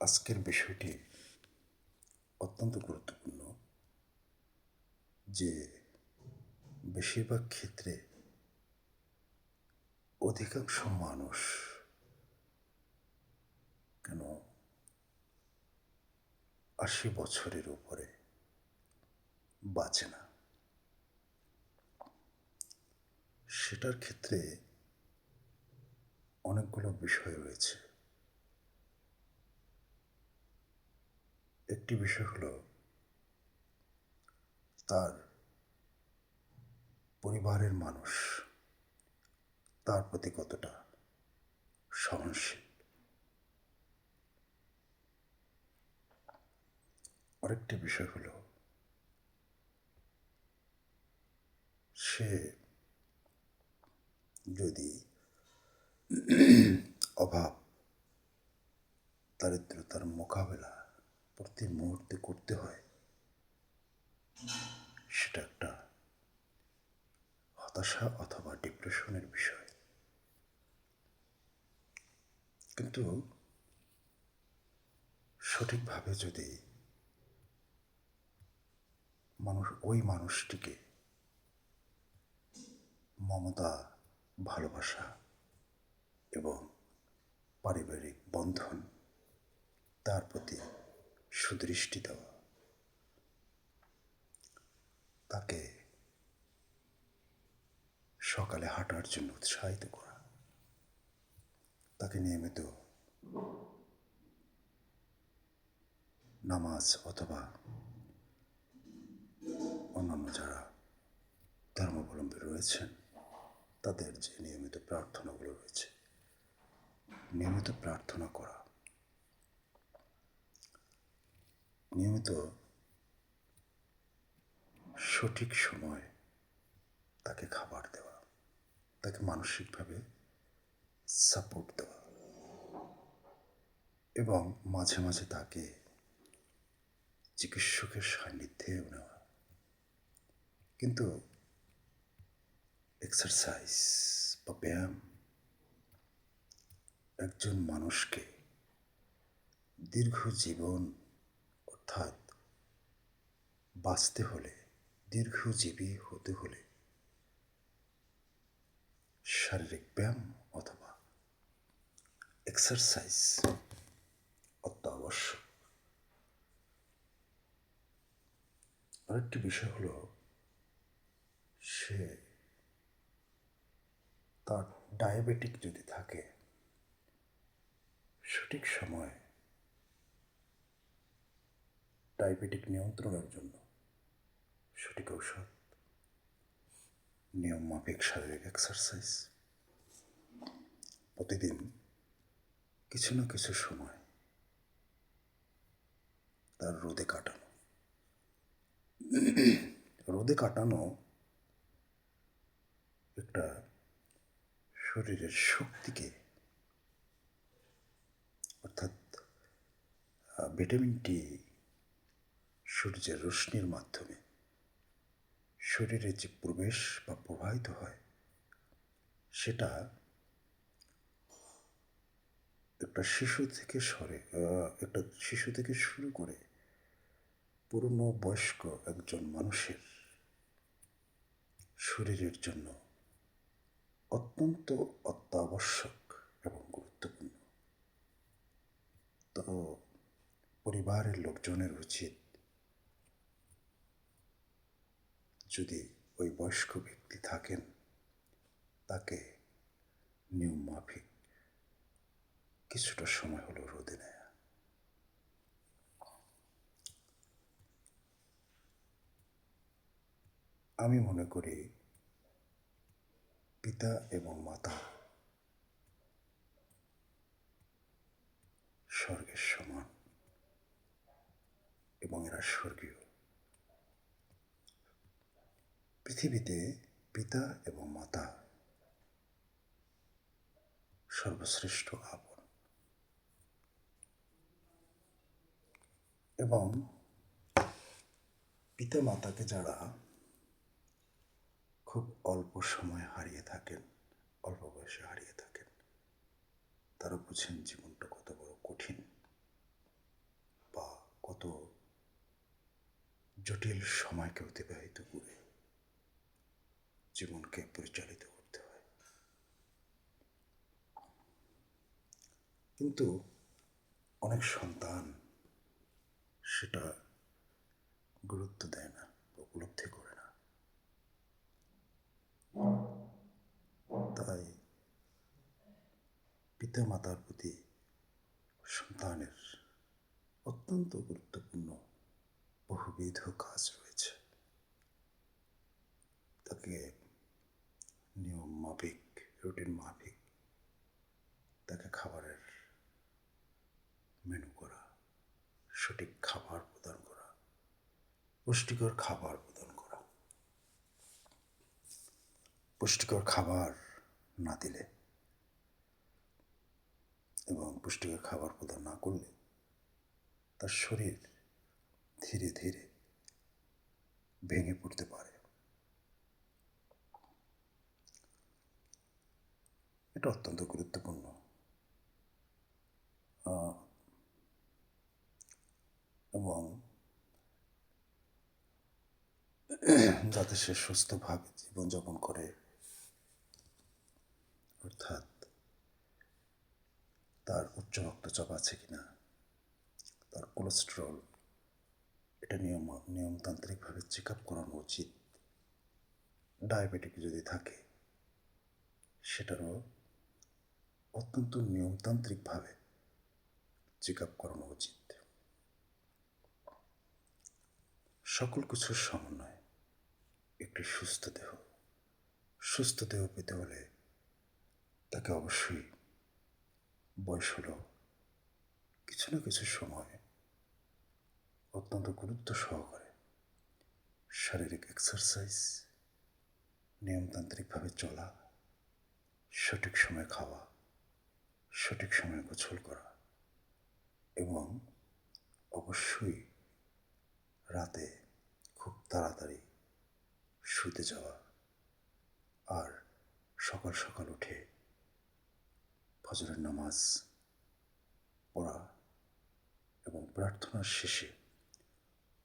আজকের বিষয়টি অত্যন্ত গুরুত্বপূর্ণ যে বেশিরভাগ ক্ষেত্রে অধিকাংশ মানুষ কেন ৮০ বছরের উপরে বাঁচে না। সেটার ক্ষেত্রে অনেকগুলো বিষয় রয়েছে। একটি বিষয় হলো তার পরিবারের মানুষ তার প্রতি কতটা সহনশীল। আরেকটি বিষয় হলো সে যদি অভাব দারিদ্রতার মোকাবেলা প্রতি মুহূর্তে করতে হয়, সেটা একটা হতাশা অথবা ডিপ্রেশনের বিষয়। কিন্তু সঠিকভাবে যদি ওই মানুষটিকে মমতা, ভালোবাসা এবং পারিবারিক বন্ধন তার প্রতি সুদৃষ্টি দেওয়া, তাকে সকালে হাঁটার জন্য উৎসাহিত করা, তাকে নিয়মিত নামাজ অথবা অন্যান্য যারা ধর্মাবলম্বী রয়েছেন তাদের যে নিয়মিত প্রার্থনাগুলো রয়েছে, নিয়মিত প্রার্থনা করা, নিয়মিত সঠিক সময় তাকে খাবার দেওয়া, তাকে মানসিকভাবে সাপোর্ট দেওয়া এবং মাঝে মাঝে তাকে চিকিৎসকের সান্নিধ্যেও নেওয়া। কিন্তু এক্সারসাইজ বা ব্যায়াম একজন মানুষকে দীর্ঘ জীবন অর্থাৎ বাঁচতে হলে, দীর্ঘজীবী হতে হলে শারীরিক ব্যায়াম অথবা এক্সারসাইজ অত্যাবশ্যক। আরেকটি বিষয় হলো সে তার ডায়াবেটিক যদি থাকে, সঠিক সময়ে ডায়াবেটিক নিয়ন্ত্রণের জন্য সঠিক ঔষধ, নিয়ম মাফিক শারীরিক এক্সারসাইজ, প্রতিদিন কিছু না কিছু সময় তার রোদে কাটানো। রোদে কাটানো একটা শরীরের শক্তিকে, অর্থাৎ ভিটামিন ডি সূর্যের রশ্মির মাধ্যমে শরীরে যে প্রবেশ বা প্রবাহিত হয়, সেটা একটা শিশু থেকে শুরু করে পুরনো বয়স্ক একজন মানুষের শরীরের জন্য অত্যন্ত অত্যাবশ্যক এবং গুরুত্বপূর্ণ। তো পরিবারের লোকজনের উচিত, যদি ওই বয়স্ক ব্যক্তি থাকেন, তাকে নিয়ম মাফিক কিছুটা সময় হলো রোদে নেয়া। আমি মনে করি পিতা এবং মাতা স্বর্গের সমান এবং এরা স্বর্গীয়। পৃথিবীতে পিতা এবং মাতা সর্বশ্রেষ্ঠ আপন, এবং পিতা মাতাকে যারা খুব অল্প সময় হারিয়ে থাকেন, অল্প বয়সে হারিয়ে থাকেন, তারা বুঝেন জীবনটা কত বড় কঠিন। জটিল সময়কে অতিবাহিত করে জীবনকে পরিচালিত করতে হয়। কিন্তু অনেক সন্তান সেটা গুরুত্ব দেয় না, উপলব্ধি করে না। তাই পিতা মাতার প্রতি সন্তানের অত্যন্ত গুরুত্বপূর্ণ বহুবিধ কাজ রয়েছে। তাকে নিয়ম মাফিক, রুটিন মাফিক তাকে খাবারের মেনু করা, সঠিক খাবার প্রদান করা, পুষ্টিকর খাবার প্রদান করা। পুষ্টিকর খাবার না দিলে এবং পুষ্টিকর খাবার প্রদান না করলে তার শরীর ধীরে ধীরে ভেঙে পড়তে পারে। এটা অত্যন্ত গুরুত্বপূর্ণ। এবং যাতে সে সুস্থভাবে জীবনযাপন করে, অর্থাৎ তার উচ্চ রক্তচাপ আছে কিনা, তার কোলেস্টেরল, এটা নিয়মতান্ত্রিকভাবে চেক আপ করানো উচিত। ডায়াবেটিক যদি থাকে সেটারও অত্যন্ত নিয়মতান্ত্রিকভাবে চেক আপ করানো উচিত। সকল কিছুর সমন্বয়ে একটি সুস্থ দেহ পেতে হলে তাকে অবশ্যই বয়স হলেও কিছু না কিছু সময় অত্যন্ত গুরুত্ব সহকারে শারীরিক এক্সারসাইজ, নিয়মতান্ত্রিকভাবে চলা, সঠিক সময়ে খাওয়া, সঠিক সময়ে গোসল করা এবং অবশ্যই রাতে খুব তাড়াতাড়ি শুতে যাওয়া, আর সকাল সকাল উঠে ফজরের নামাজ পড়া এবং প্রার্থনার শেষে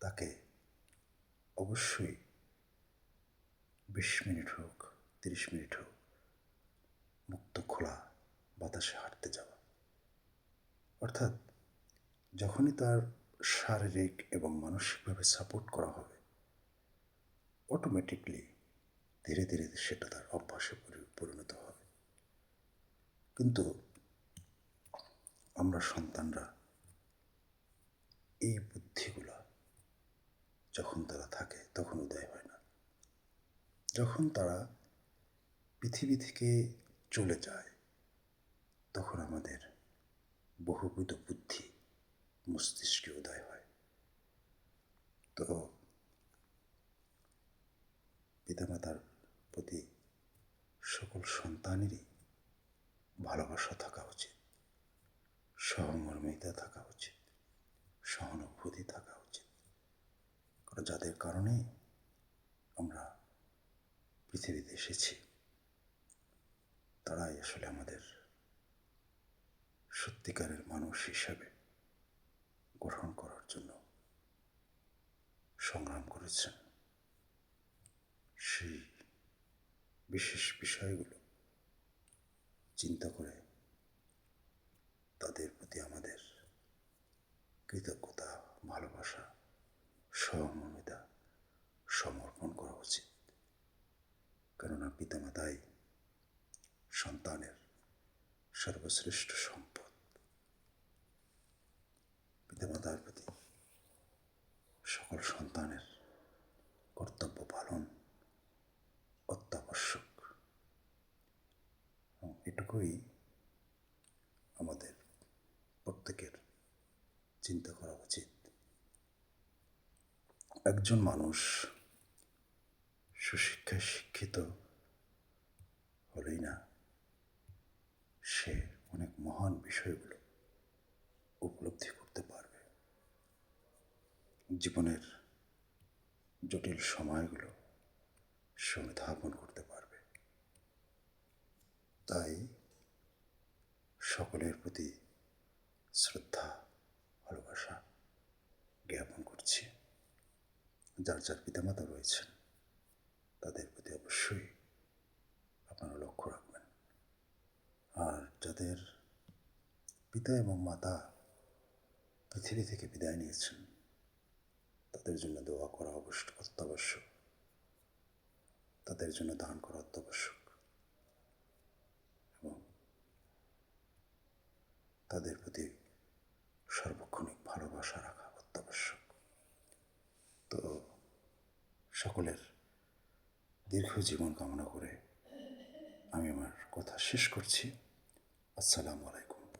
তাকে অবশ্যই 20 মিনিট হোক, 30 মিনিট হোক মুক্ত খোলা বাতাসে হাঁটতে যাওয়া। অর্থাৎ যখনই তার শারীরিক এবং মানসিকভাবে সাপোর্ট করা হবে, অটোমেটিকলি ধীরে ধীরে সেটা তার অভ্যাসে পরিণত হবে। কিন্তু আমরা সন্তানরা এই বুদ্ধিগুলা যখন তারা থাকে তখন উদয় হয় না। যখন তারা পৃথিবী থেকে চলে যায় তখন আমাদের বহুবিধ বুদ্ধি মস্তিষ্কে উদয় হয়। তো পিতামাতার প্রতি সকল সন্তানেরই ভালোবাসা থাকা উচিত, সহমর্মিতা থাকা উচিত, সহানুভূতি থাকা উচিত। কারণ যাদের কারণে আমরা পৃথিবীতে এসেছি তারাই আসলে আমাদের সত্যিকারের মানুষ হিসাবে গঠন করার জন্য সংগ্রাম করেছেন। সেই বিশেষ বিষয়গুলো চিন্তা করে তাদের প্রতি আমাদের কৃতজ্ঞতা, ভালোবাসা, সহমর্মিতা সমর্পণ করা উচিত। কেননা পিতামাতাই সন্তানের সর্বশ্রেষ্ঠ সম্পদ। পিতামাতার প্রতি সকল সন্তানের কর্তব্য পালন অত্যাবশ্যক। এটুকুই আমাদের প্রত্যেকের চিন্তা করা উচিত। একজন মানুষ সুশিক্ষায় শিক্ষিত হলেই না সে অনেক মহান বিষয়গুলো উপলব্ধি করতে পারবে, জীবনের জটিল সময়গুলো সে অনুধাবন করতে পারবে। তাই সকলের প্রতি শ্রদ্ধা, ভালোবাসা জ্ঞাপন করছি। যার যার পিতামাতা রয়েছেন তাদের প্রতি অবশ্যই আপনারা লক্ষ্য রাখবেন। আর যাদের পিতা এবং মাতা পৃথিবী থেকে বিদায় নিয়েছেন তাদের জন্য দোয়া করা অত্যাবশ্যক, তাদের জন্য দান করা অত্যাবশ্যক এবং তাদের প্রতি সার্বক্ষণিক ভালোবাসা রাখা অত্যাবশ্যক। তো সকলের দীর্ঘ জীবন কামনা করে আমি আমার কথা শেষ করছি। আসসালামু আলাইকুম।